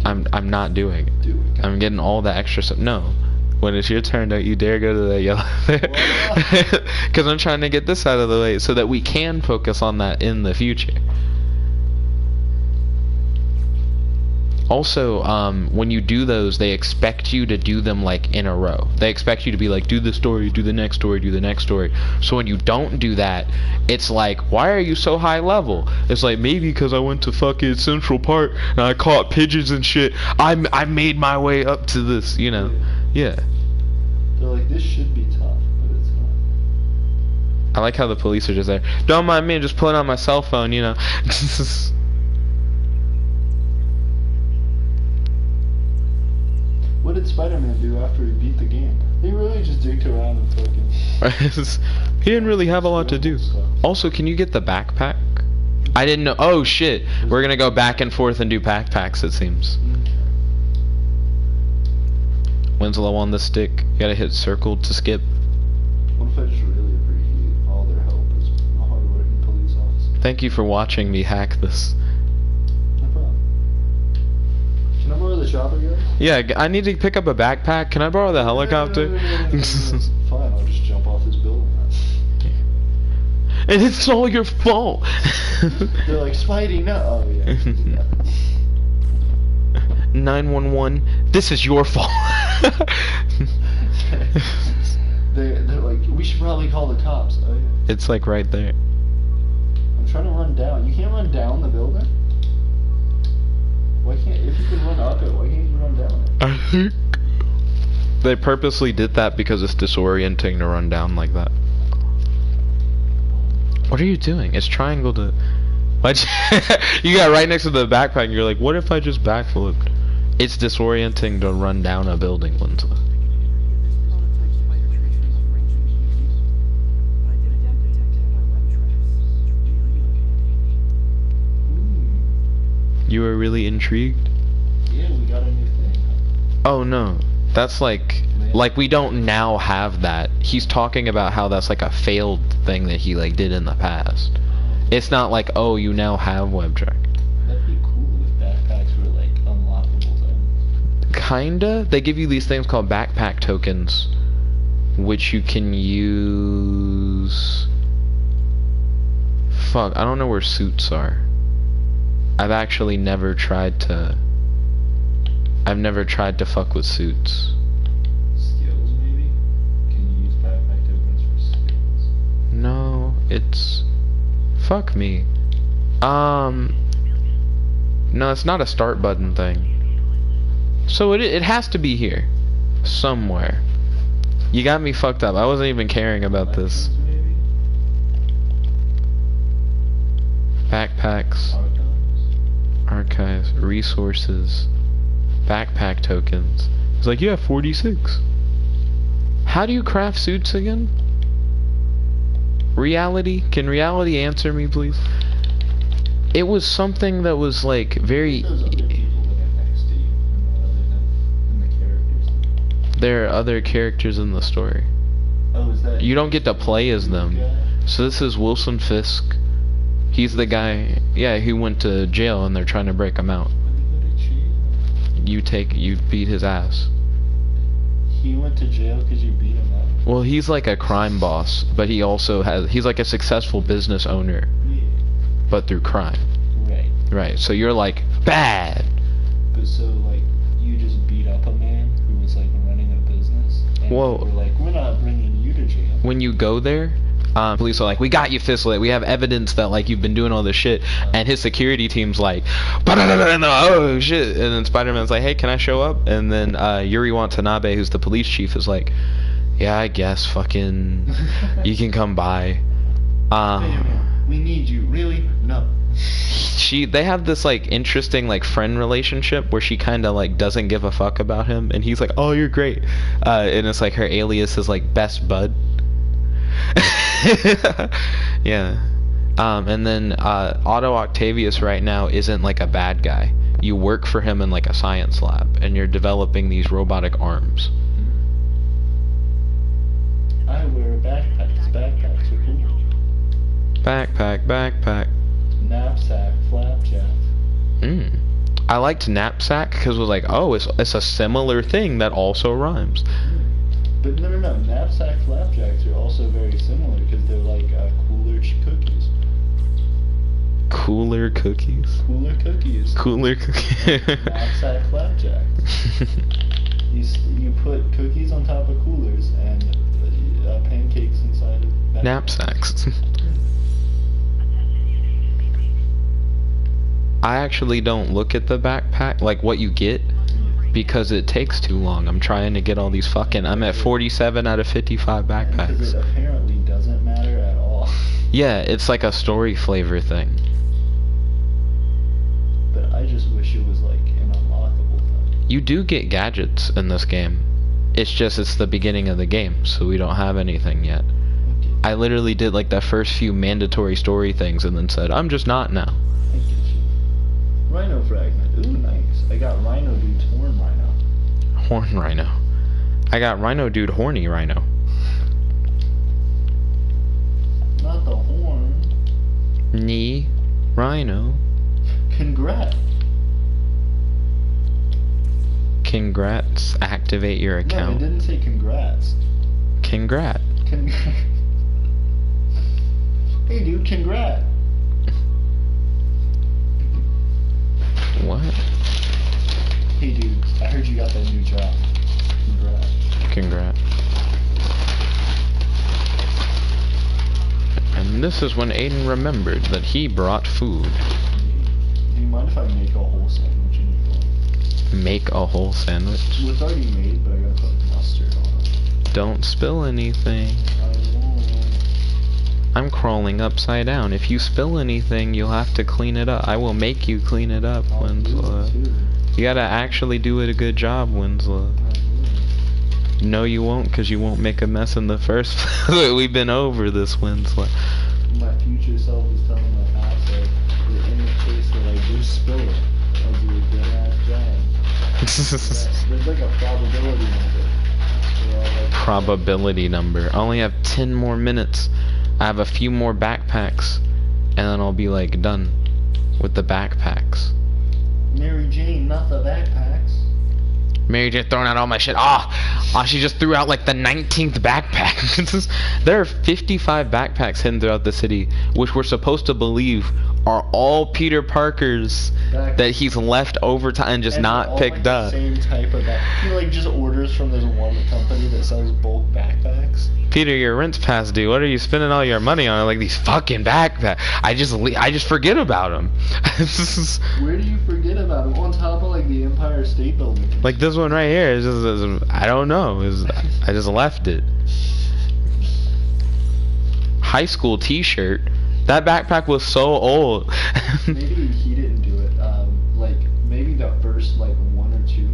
I'm not doing it. Do it. I'm getting all the extra stuff. No. When it's your turn, don't you dare go to that yellow there. Because I'm trying to get this out of the way so that we can focus on that in the future. Also, when you do those, they expect you to do them like in a row. They expect you to be like, do this story, do the next story, do the next story. So when you don't do that, it's like, why are you so high level? It's like, maybe because I went to fucking Central Park and I caught pigeons and shit. I made my way up to this, you know. Yeah. They're like, this should be tough, but it's not. I like how the police are just there. Don't mind me, I'm just pulling on my cell phone, you know. What did Spider-Man do after he beat the game? He really just dicked around and fucking... He didn't really have a lot to do. Also, can you get the backpack? I didn't know. Oh shit. We're gonna go back and forth and do backpacks, it seems. Winslow on the stick. You gotta hit circle to skip. What if I just really appreciate all their help as a hard-working police officer? Thank you for watching me hack this. No problem. Can I borrow the chopper, guys? Yeah, I need to pick up a backpack. Can I borrow the helicopter? Fine, I'll just jump off this building. And it's all your fault. They're like, Spidey, no. Oh, yeah. 911, this is your fault. they're like, we should probably call the cops. Oh, yeah. It's like right there. I'm trying to run down. You can't run down the building? Why can't, if you can run up it, why can't you run down it? I think they purposely did that because it's disorienting to run down like that. What are you doing? It's triangle to... What? You got right next to the backpack and you're like, what if I just backflipped? It's disorienting to run down a building, Lindsay. You were really intrigued? Yeah, we got a new thing. Oh no, that's like we don't now have that. He's talking about how that's like a failed thing that he like did in the past. It's not like, oh, you now have WebTrack. That'd be cool if backpacks were like unlockable things. Kinda. They give you these things called backpack tokens, which you can use. Fuck, I don't know where suits are. I've actually never tried to. I've never tried to fuck with suits. Skills, maybe? Can you use backpack tokens for skills? No, it's. Fuck me. No, it's not a start button thing. So it has to be here. Somewhere. You got me fucked up. I wasn't even caring about this. Maybe? Backpacks. Archives. Resources. Backpack tokens. It's like, you have 46. How do you craft suits again? Reality? Can reality answer me, please? It was something that was like very. Those other people that are next to you in the characters. There are other characters in the story. Oh, is that? You don't get to play as them. Guy? So this is Wilson Fisk. He's the guy, yeah, who went to jail and they're trying to break him out. When did he go to jail? You beat his ass. He went to jail because you beat him up? Well, he's like a crime boss, but he's like a successful business owner, Yeah. but through crime. Right. Right, so you're like, bad. But so, like, you just beat up a man who was, like, running a business? And Whoa. we're like, we're not bringing you to jail. When you go there, police are like, we got you, Fisley. We have evidence that like you've been doing all this shit. And his security team's like, oh shit. And then Spider-Man's like, hey, can I show up? And then Yuri Watanabe, who's the police chief, is like, yeah, I guess, fucking, you can come by. We need you. Really? No. They have this like interesting like friend relationship where she kind of like doesn't give a fuck about him, and he's like, oh, you're great. And it's like her alias is like best bud. Yeah. And then Otto Octavius right now isn't like a bad guy. You work for him in like a science lab, and you're developing these robotic arms. I wear backpacks. Backpacks are cool. Backpack. Knapsack, flapjack. I liked knapsack because it was like, oh, it's a similar thing that also rhymes. But no. Knapsack flapjacks are also very similar because they're like cooler cookies. Cooler cookies? Cooler cookies. Cooler cookies. Knapsack flapjacks. You put cookies on top of coolers and pancakes inside of backpacks. Knapsacks. I actually don't look at the backpack, like what you get, because it takes too long. I'm trying to get all these fucking. I'm at 47 out of 55 backpacks. Because it apparently doesn't matter at all. Yeah, it's like a story flavor thing. But I just wish it was like an unlockable thing. You do get gadgets in this game. It's the beginning of the game, so we don't have anything yet. Okay. I literally did like the first few mandatory story things and then said, I'm just not now. I get you. Rhino fragment. Ooh, nice. I got Rhino Dude's horn rhino. Horn rhino. I got Rhino Dude horny rhino. Not the horn. Knee rhino. Congrats. Congrats. Activate your No, it account. didn't say congrats. Congrat. Hey dude, congrats. What? Hey dude, I heard you got that new job. Congrats. Congrat. And this is when Aiden remembered that he brought food. Do you mind if I make a whole sandwich in your phone? Make a whole sandwich. Well, it's already made, but I gotta put mustard on it. Don't spill anything. I won't. I'm crawling upside down. If you spill anything, you'll have to clean it up. I will make you clean it up, I'll do Winslow. it too. You gotta actually do it a good job, Winslow. No, you won't, because you won't make a mess in the first place. We've been over this, Winslow. My future self is telling my past self that in the case that I do spill it, I'll do a good ass job. There's like a probability number. Probability number. I only have 10 more minutes. I have a few more backpacks, and then I'll be like done with the backpacks. Mary Jane, not the backpacks. Mary just throwing out all my shit. Oh, she just threw out like the 19th backpack. There are 55 backpacks hidden throughout the city, which we're supposed to believe are all Peter Parker's that he's left over time and just not picked up. Same type of he like just orders from this one company that sells bulk backpacks. Peter, your rent's past due. What are you spending all your money on? Like these fucking backpacks. I just forget about them. Where do you forget about them? On top of like the Empire State Building. Like this one right here is just I don't know. I just left it. High school T-shirt. That backpack was so old. Maybe he didn't do it. Like maybe the first like 1 or 2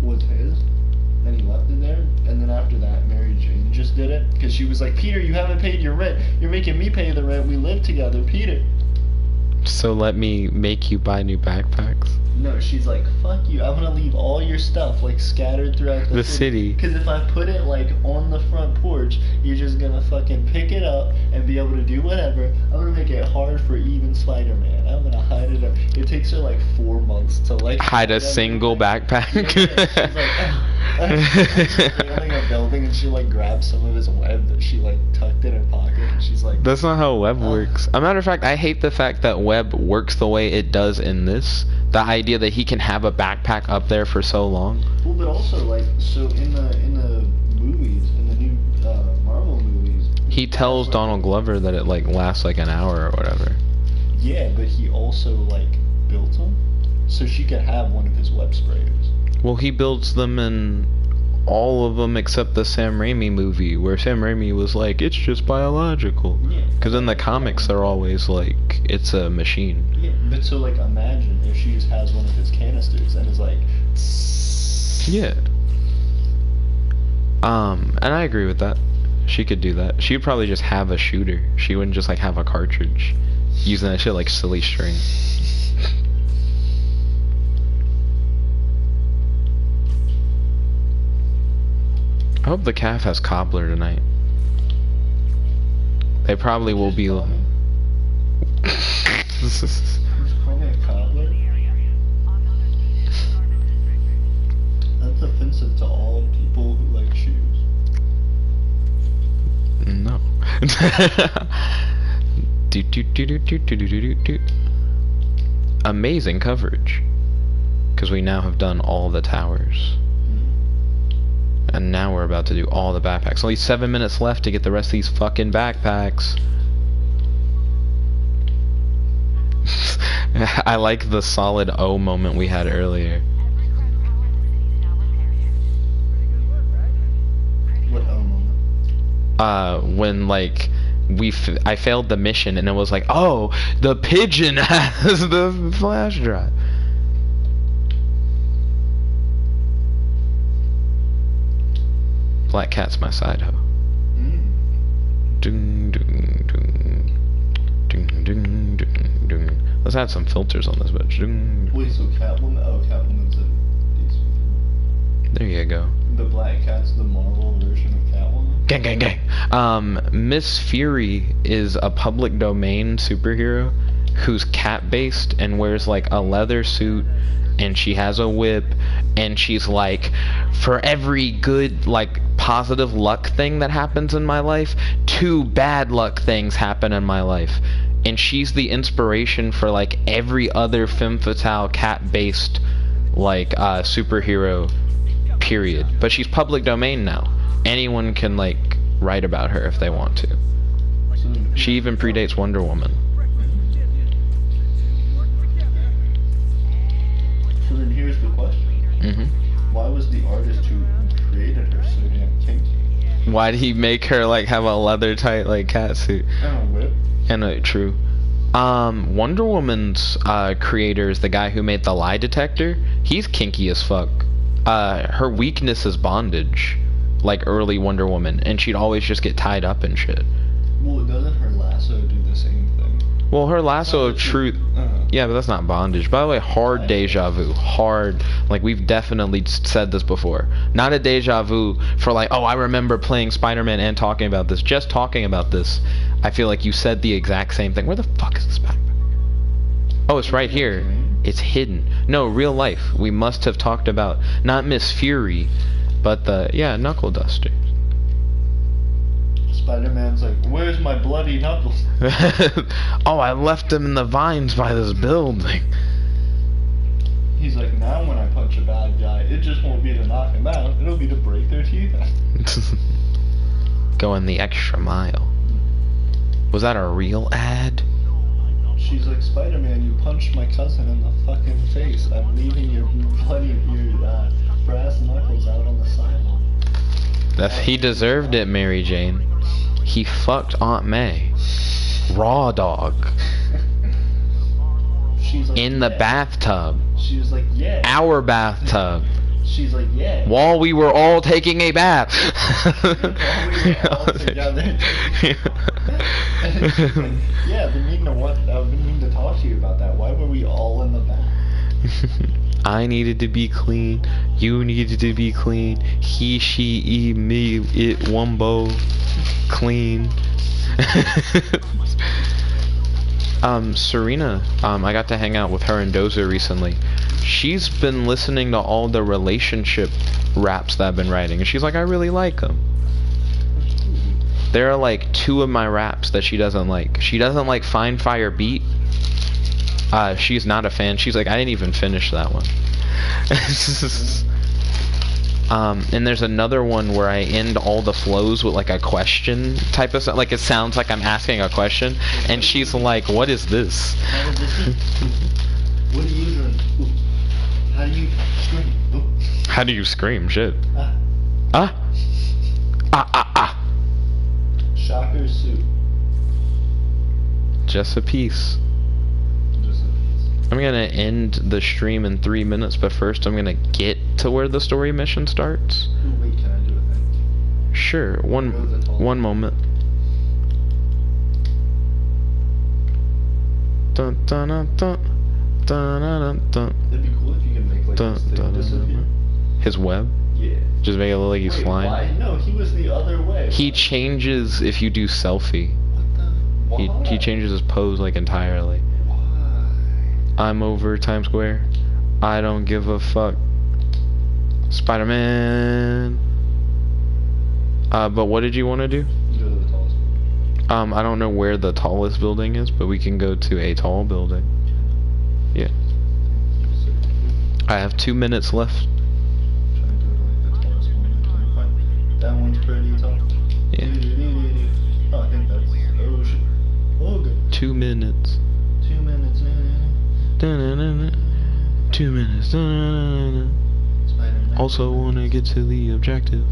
was his, and he left it there. And then after that, Mary Jane just did it because she was like, Peter, you haven't paid your rent. You're making me pay the rent. We live together, Peter. So let me make you buy new backpacks. No, she's like, fuck you. I'm gonna leave all your stuff like scattered throughout the city. Because if I put it like on the front porch, you're just gonna fucking pick it up and be able to do whatever. I'm gonna make it hard for even Spider-Man. I'm gonna hide it up. It takes her like 4 months to like hide a single backpack. Yeah, she's like, building a building, and she like grabs some of his web that she like tucked in her pocket, and she's like, that's not how web works. As a matter of fact, I hate the fact that web works the way it does in this. The idea that he can have a backpack up there for so long. Well, but also like, so in the movies, in the new Marvel movies, he tells Donald Glover that it like lasts like an hour or whatever. Yeah, but he also like built them so she could have one of his web sprayers. Well, he builds them in all of them except the Sam Raimi movie, where Sam Raimi was like, it's just biological. Yeah. Because in the comics, they're always like, it's a machine. Yeah, but so like, imagine if she just has one of his canisters and is like, yeah. And I agree with that. She could do that. She would probably just have a shooter. She wouldn't just like have a cartridge, using that shit like silly string. I hope the calf has cobbler tonight. They probably will be. That's offensive to all people who like shoes. No. Amazing coverage. Because we now have done all the towers. And now we're about to do all the backpacks. Only 7 minutes left to get the rest of these fucking backpacks. I like the solid O moment we had earlier. What O moment? When like I failed the mission and it was like, oh, the pigeon has the flash drive. Black Cat's my side hoe. Ding, ding, ding. Ding, ding, ding, ding. Let's add some filters on this bitch. Ding. Wait, so Catwoman? Oh, Catwoman's a DC. There you go. The Black Cat's the Marvel version of Catwoman? Gang, gang, gang. Miss Fury is a public domain superhero who's cat-based and wears like a leather suit, and she has a whip, and she's like, for every good, like, positive luck thing that happens in my life, 2 bad luck things happen in my life. And she's the inspiration for, like, every other femme fatale cat-based, like, superhero, period. But she's public domain now. Anyone can, like, write about her if they want to. She even predates Wonder Woman. So then here's the question. Why was the artist who created her so damn kinky? Why'd he make her like have a leather tight like cat suit? And a whip. And a true. Wonder Woman's creator is the guy who made the lie detector. He's kinky as fuck. Her weakness is bondage, like early Wonder Woman, and she'd always just get tied up and shit. Well, doesn't her lasso do the same thing? Well, her lasso of truth. Yeah, but that's not bondage. By the way, hard deja vu. Hard. Like, we've definitely said this before. Not a deja vu for like, oh, I remember playing Spider-Man and talking about this. Just talking about this, I feel like you said the exact same thing. Where the fuck is this backpack? Oh, it's right here. It's hidden. No, real life. We must have talked about, not Miss Fury, but the, yeah, knuckle duster. Spider-Man's like, where's my bloody knuckles? Oh, I left them in the vines by this building. He's like, now when I punch a bad guy, it just won't be to knock him out, it'll be to break their teeth out. Going the extra mile. Was that a real ad? She's like, Spider-Man, you punched my cousin in the fucking face. I'm leaving your brass knuckles out on the sidewalk. He deserved it, Mary Jane. He fucked Aunt May. Raw dog. She's like, in the bathtub. She was like, yeah. Our bathtub. She's like, yeah. While we were all taking a bath. While we were all together. And she's like, yeah, I've been meaning to talk to you about that. Why were we all in the bath? I needed to be clean. You needed to be clean. He, she, he, me, it, wumbo, clean. Serena, I got to hang out with her and Dozer recently. She's been listening to all the relationship raps that I've been writing, and she's like, I really like them. There are like 2 of my raps that she doesn't like. She doesn't like Fine Fire Beat. She's not a fan. She's like, I didn't even finish that one. And there's another one where I end all the flows with like a question type of stuff. Like it sounds like I'm asking a question, and she's like, what is this? What are you doing? How do you scream? How do you scream? Shit. Shocker soup. Just a piece. I'm gonna end the stream in 3 minutes, but first I'm gonna get to where the story mission starts. Ooh, wait, can I do a thing? Sure. One moment. Dun dun dun dun dun dun dun. It'd be cool if you could make like this thing disappear. His web? Yeah. Just make it look like he's flying. Why? No, he was the other way. He changes if you do selfie. What the? Why? He changes his pose like entirely. I'm over Times Square. I don't give a fuck. Spider-Man. But what did you want to do? Go to the tallest building. I don't know where the tallest building is, but we can go to a tall building. Yeah. I have 2 minutes left. Trying to do it like the tallest one I can find. That one's pretty tall. Yeah. Oh, I think that's. Oh shit. Oh good. 2 minutes. 2 minutes. Da-na-na-na. 2 minutes. Da-na-na-na. Spider-Man. Also wanna get to the objective.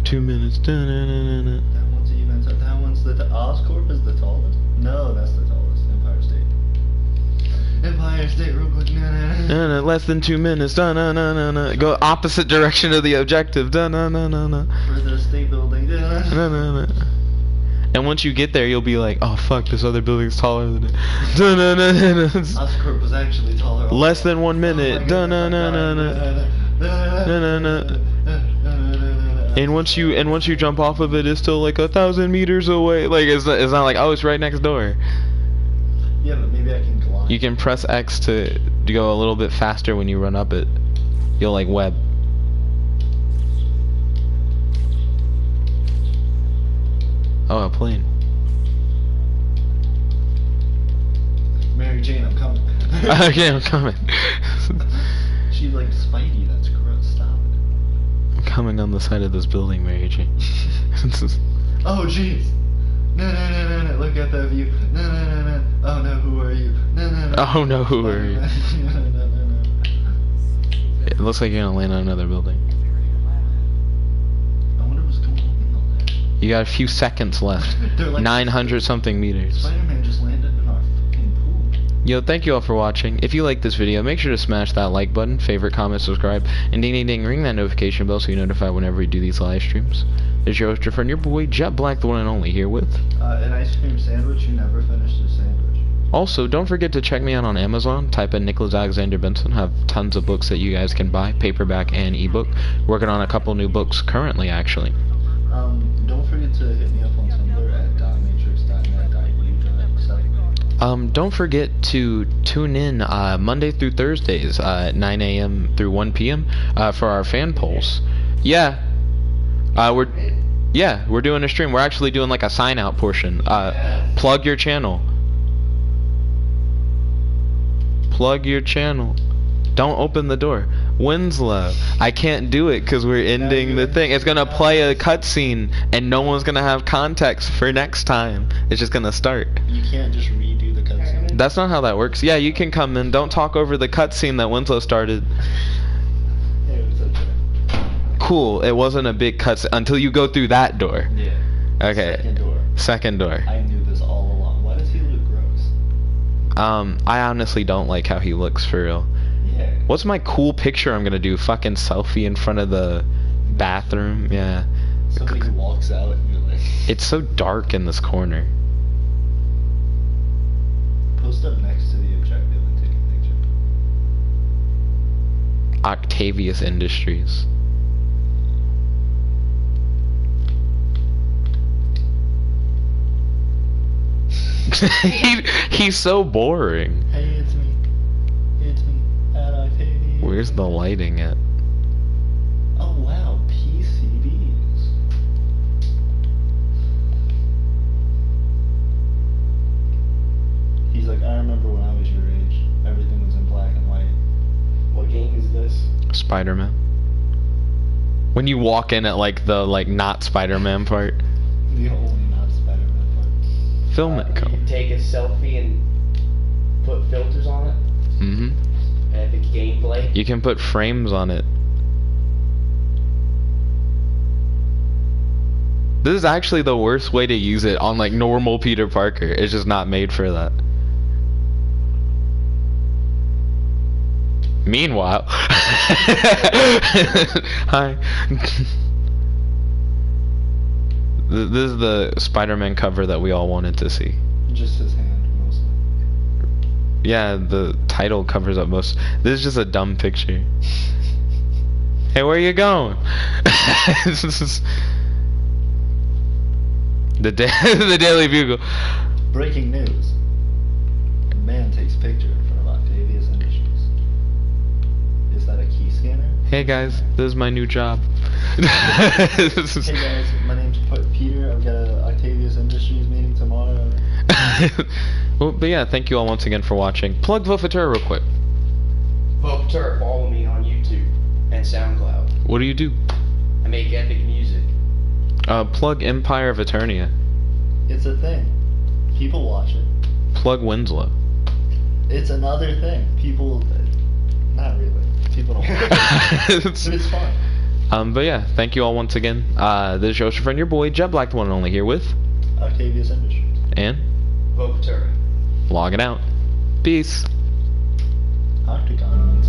2 minutes. Da-na-na-na-na. That one's even. That one's the. Oscorp is the tallest. No, that's the tallest. Empire State. Empire State, real quick. Na-na, less than 2 minutes. Da-na-na-na-na. Go opposite direction of the objective. Da-na-na-na-na. For the state building. Na-na-na. And once you get there, you'll be like, oh fuck, this other building's taller than it. Da-na-na-na-na. Oscorp was actually taller. Less than 1 minute. Da-na-na-na-na. Na-na-na. And once you jump off of it, it's still like 1,000 meters away. Like it's not like, oh, it's right next door. Yeah, but maybe I can glide. You can press X to go a little bit faster when you run up it. You'll like web. Oh, a plane. Mary Jane, I'm coming. Okay, I'm coming. She's like, Spidey, that's gross, stop it. I'm coming on the side of this building, Mary Jane. Oh, jeez. No, look at that view. No. Oh no, who are you? No. Oh no, who are you? No. It looks like you're gonna land on another building. I wonder what's going on in there. You got a few seconds left. They're like 900 something meters. Spider-Man just landed in Yo, thank you all for watching. If you like this video, make sure to smash that like button, favorite, comment, subscribe, and ding ding ding, ring that notification bell so you're notified whenever we do these live streams. It's your host, your friend, your boy, Jet Black, the one and only, here with... an ice cream sandwich. You never finished a sandwich. Also, don't forget to check me out on Amazon. Type in Nickabenson. Have tons of books that you guys can buy, paperback and ebook. Working on a couple new books currently, actually. Don't forget to hit me up on Tumblr at dotmatrix.net.u.7. Don't forget to tune in Monday through Thursdays at 9 a.m. through 1 p.m. For our fan polls. Yeah, we're doing a stream. We're actually doing like a sign out portion. Plug your channel. Plug your channel. Don't open the door. Winslow, I can't do it because we're ending the thing. It's gonna play a cutscene and no one's gonna have context for next time. It's just gonna start. You can't just redo the cutscene. That's not how that works. Yeah, you can come in. Don't talk over the cutscene that Winslow started. Yeah, it was okay. Cool. It wasn't a big cutscene until you go through that door. Yeah. Okay. Second door. Second door. I knew this all along. Why does he look gross? I honestly don't like how he looks for real. Yeah. What's my cool picture I'm gonna do? Fucking selfie in front of the bathroom? Yeah. Somebody walks out and you're like... It's so dark in this corner. Post up next to the objective and take a picture. Octavius Industries. He's so boring. Hey, it's me. It's me. At Octavius. Where's the lighting at? Oh wow, PCBs. He's like, I remember when I was your age. Everything was in black and white. What game is this? Spiderman. When you walk in at like the not Spider-Man part. The only not Spider-Man part. Film it, You can take a selfie and put filters on it. Mm-hmm. Epic gameplay. You can put frames on it. This is actually the worst way to use it on like normal Peter Parker. It's just not made for that. Meanwhile, hi. This is the Spider-Man cover that we all wanted to see. Just his hand, mostly. Yeah, the title covers up most. This is just a dumb picture. Hey, where you going? the Daily Bugle. Breaking news. A man takes picture in front of Octavius Industries. Is that a key scanner? Hey guys, this is my new job. Hey guys, my name's Peter. I've got a Octavius Industries meeting tomorrow. Well, but yeah, thank you all once again for watching. Plug Vofatura real quick. Voter, follow me on YouTube and SoundCloud. What do you do? I make epic music. Plug Empire of Eternia. It's a thing. People watch it. Plug Winslow. It's another thing. People, not really. People don't watch it. But it's fun. But yeah, thank you all once again. This is your host, your friend, your boy, Jet Black, the one and only, here with... Octavius Industries. And... Voter. Logging out. Peace. Octagon.